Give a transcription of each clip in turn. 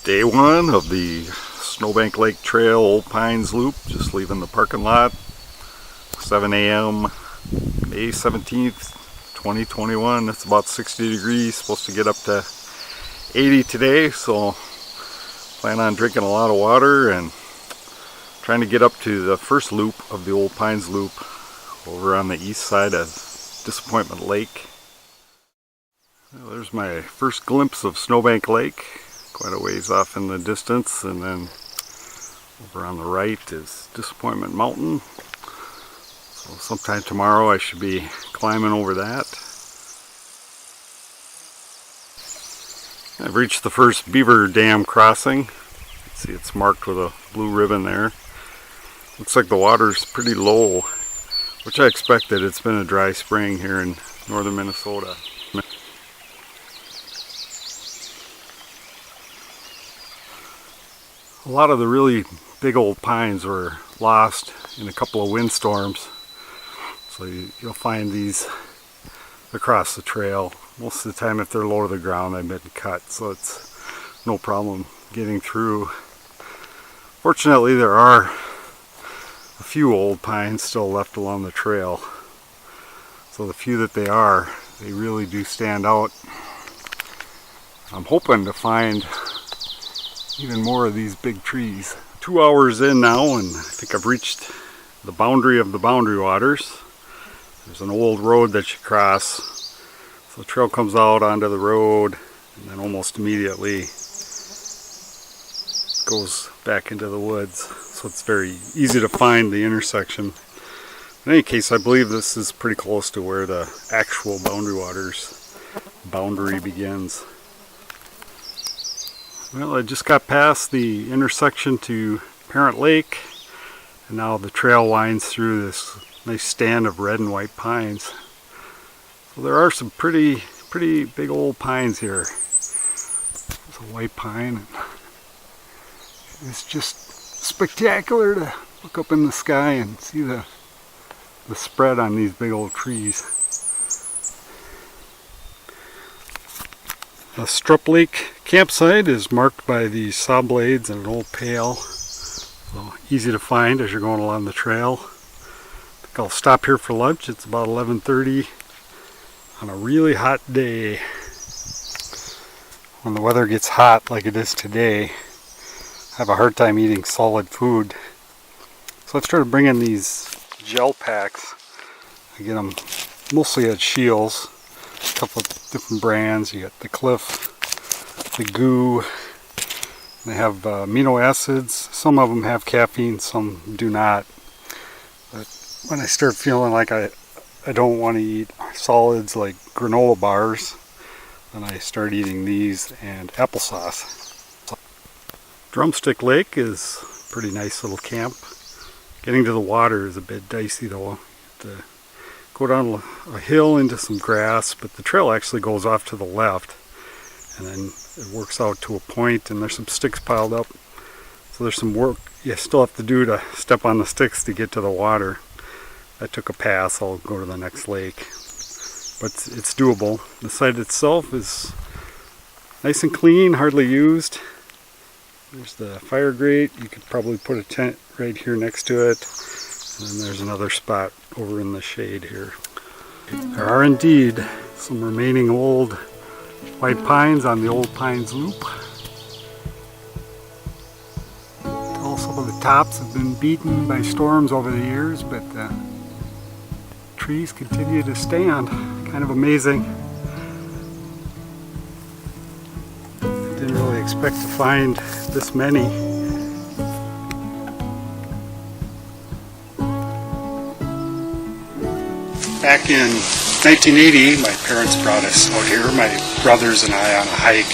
Day one of the Snowbank Lake Trail Old Pines Loop, just leaving the parking lot. 7 a.m. May 17th, 2021. It's about 60 degrees, supposed to get up to 80 today, so plan on drinking a lot of water and trying to get up to the first loop of the Old Pines Loop over on the east side of Disappointment Lake. Well, there's my first glimpse of Snowbank Lake, quite a ways off in the distance, and then over on the right is Disappointment Mountain. So sometime tomorrow I should be climbing over that. I've reached the first beaver dam crossing. See, it's marked with a blue ribbon there. Looks like the water's pretty low, which I expected. It's been a dry spring here in northern Minnesota. A lot of the really big old pines were lost in a couple of windstorms, so you'll find these across the trail. Most of the time, if they're low to the ground, they've been cut, so it's no problem getting through. Fortunately, there are a few old pines still left along the trail, so the few that they really do stand out. I'm hoping to find even more of these big trees. 2 hours in now, and I think I've reached the boundary of the boundary waters. There's an old road that you cross, so the trail comes out onto the road and then almost immediately goes back into the woods, so it's very easy to find the intersection. In any case, I believe this is pretty close to where the actual boundary waters boundary begins. Well, I just got past the intersection to Parent Lake, and now the trail winds through this nice stand of red and white pines. So there are some pretty big old pines here. There's a white pine. It's just spectacular to look up in the sky and see the spread on these big old trees. The Strupp Lake campsite is marked by these saw blades and an old pail, so easy to find as you're going along the trail. I think I'll stop here for lunch. It's about 11:30 on a really hot day. When the weather gets hot like it is today, I have a hard time eating solid food. So I've started bringing these gel packs. I get them mostly at Shields. A couple of different brands. You got the Cliff, the Goo. They have amino acids. Some of them have caffeine, some do not. But when I start feeling like I don't want to eat solids like granola bars, then I start eating these and applesauce. Drumstick Lake is a pretty nice little camp. Getting to the water is a bit dicey though. Go down a hill into some grass, but the trail actually goes off to the left, and then it works out to a point, and there's some sticks piled up, so there's some work you still have to do to step on the sticks to get to the water. I took a pass. I'll go to the next lake, but it's doable. The site itself is nice and clean, hardly used. There's the fire grate. You could probably put a tent right here next to it. And then there's another spot over in the shade here. There are indeed some remaining old white pines on the Old Pines Loop. All some of the tops have been beaten by storms over the years, but the trees continue to stand. Kind of amazing. Didn't really expect to find this many. Back in 1980, my parents brought us out here, my brothers and I, on a hike.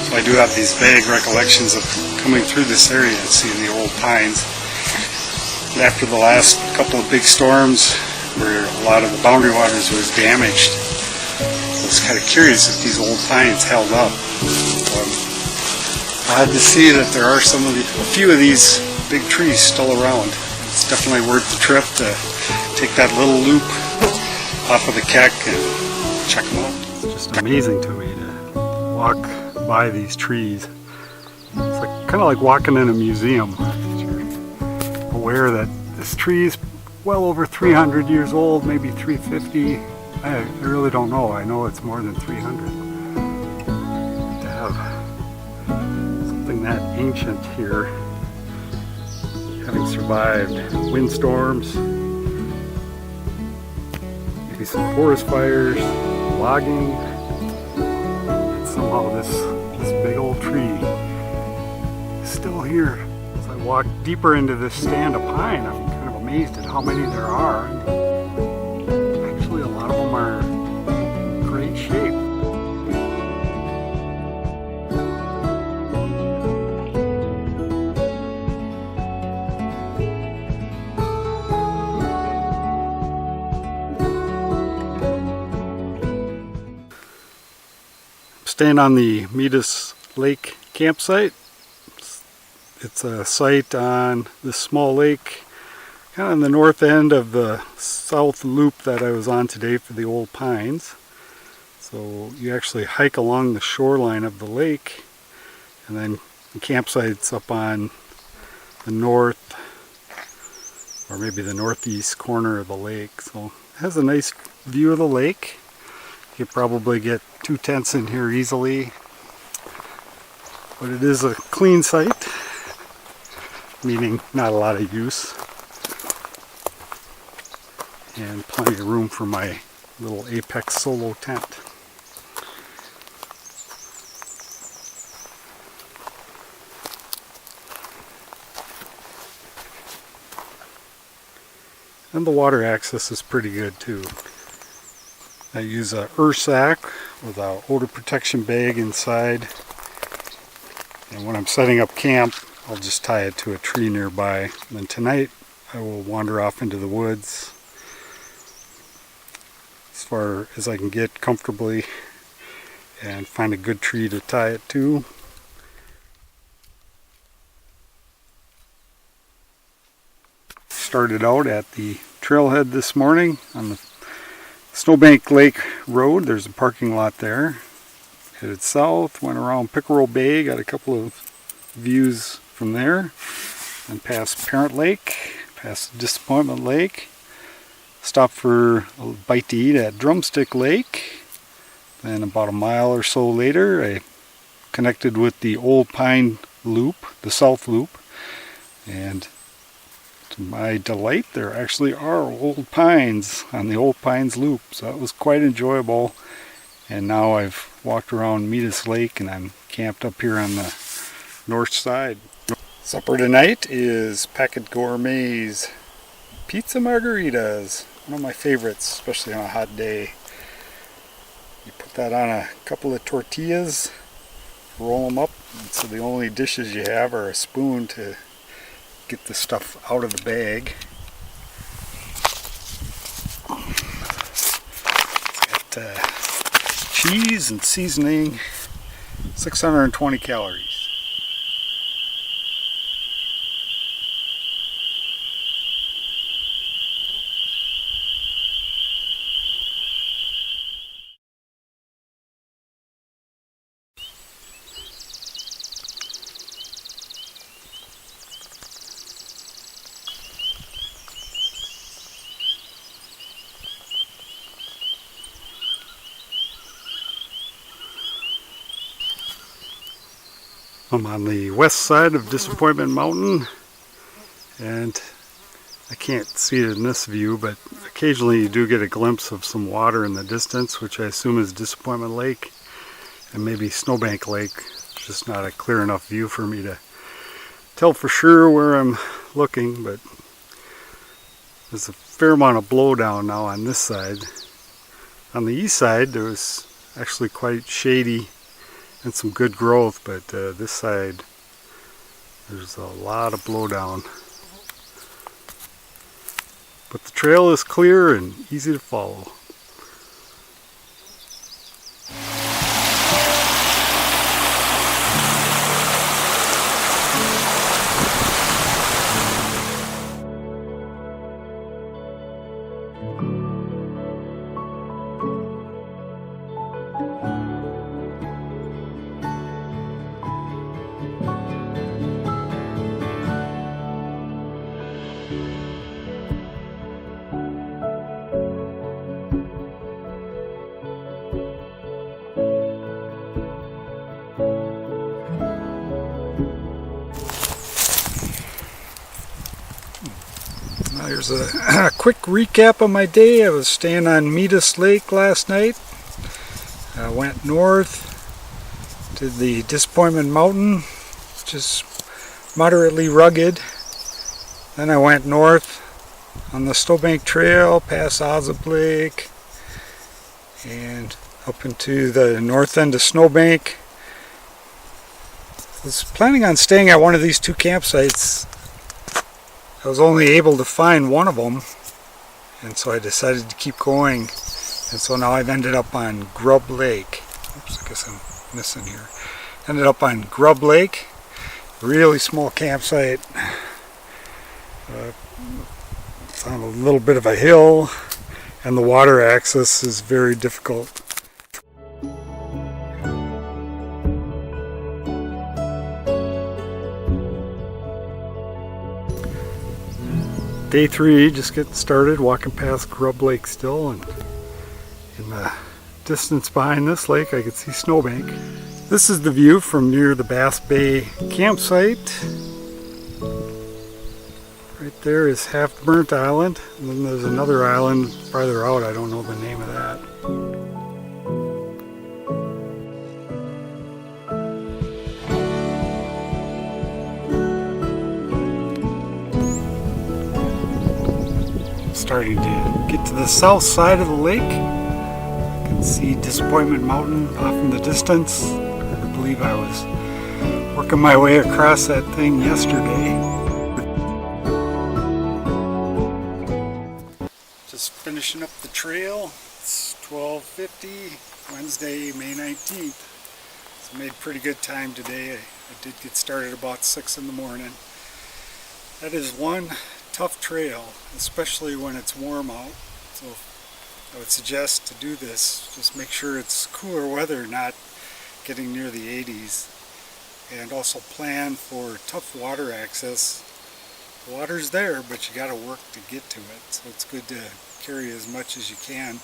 So I do have these vague recollections of coming through this area and seeing the old pines. And after the last couple of big storms, where a lot of the boundary waters was damaged, I was kind of curious if these old pines held up. I had to see that there are a few of these big trees still around. It's definitely worth the trip to take that little loop off of the Kek and check them out. It's just amazing to me to walk by these trees. kind of like walking in a museum. You're aware that this tree is well over 300 years old, maybe 350. I really don't know. I know it's more than 300. To have something that ancient here, having survived windstorms, maybe some forest fires, logging, and somehow this big old tree is still here. As I walk deeper into this stand of pine, I'm kind of amazed at how many there are. Actually, a lot of them are in great shape. Staying on the Medis Lake campsite. It's a site on this small lake, kind of on the north end of the south loop that I was on today for the old pines. So you actually hike along the shoreline of the lake, and then the campsite's up on the north, or maybe the northeast corner of the lake. So it has a nice view of the lake. You could probably get 2 tents in here easily, but it is a clean site, meaning not a lot of use, and plenty of room for my little Apex solo tent. And the water access is pretty good too. I use a sack with a odor protection bag inside, and when I'm setting up camp I'll just tie it to a tree nearby. And then tonight I will wander off into the woods as far as I can get comfortably and find a good tree to tie it to. Started out at the trailhead this morning on the Snowbank Lake Road. There's a parking lot there. Headed south, went around Pickerel Bay, got a couple of views from there, and past Parent Lake, past Disappointment Lake, stopped for a bite to eat at Drumstick Lake. Then about a mile or so later I connected with the Old Pine Loop, the South Loop, and to my delight, there actually are old pines on the Old Pines Loop, so that was quite enjoyable. And now I've walked around Medis Lake and I'm camped up here on the north side. Supper tonight is Packet Gourmet's pizza margaritas, one of my favorites, especially on a hot day. You put that on a couple of tortillas, roll them up, and so the only dishes you have are a spoon to get the stuff out of the bag. It's got cheese and seasoning, 620 calories. I'm on the west side of Disappointment Mountain, and I can't see it in this view, but occasionally you do get a glimpse of some water in the distance, which I assume is Disappointment Lake and maybe Snowbank Lake. It's just not a clear enough view for me to tell for sure where I'm looking, but there's a fair amount of blowdown now on this side. On the east side there was actually quite shady and some good growth, but this side there's a lot of blowdown. But the trail is clear and easy to follow. Here's a quick recap of my day. I was staying on Medis Lake last night. I went north to the Disappointment Mountain, which is moderately rugged. Then I went north on the Snowbank Trail, past Ozub Lake, and up into the north end of Snowbank. I was planning on staying at one of these two campsites. I was only able to find one of them, and so I decided to keep going. And so now I've ended up on Grub Lake. Oops, I guess I'm missing here. Ended up on Grub Lake, really small campsite. It's on a little bit of a hill, and the water access is very difficult. Day 3, just getting started, walking past Grub Lake still, and in the distance behind this lake I can see Snowbank. This is the view from near the Bass Bay campsite. Right there is Half Burnt Island, and then there's another island farther out. I don't know the name of that. Starting to get to the south side of the lake. You can see Disappointment Mountain off in the distance. I believe I was working my way across that thing yesterday. Just finishing up the trail. It's 12:50, Wednesday, May 19th. So I made pretty good time today. I did get started about 6 in the morning. That is one tough trail, especially when it's warm out. So I would suggest to do this, just make sure it's cooler weather, not getting near the 80s. And also plan for tough water access. The water's there, but you got to work to get to it. So it's good to carry as much as you can.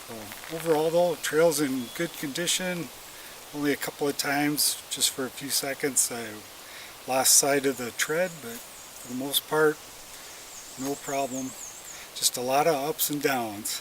So overall though, the trail's in good condition. Only a couple of times, just for a few seconds, I lost sight of the tread, but for the most part, no problem. Just a lot of ups and downs.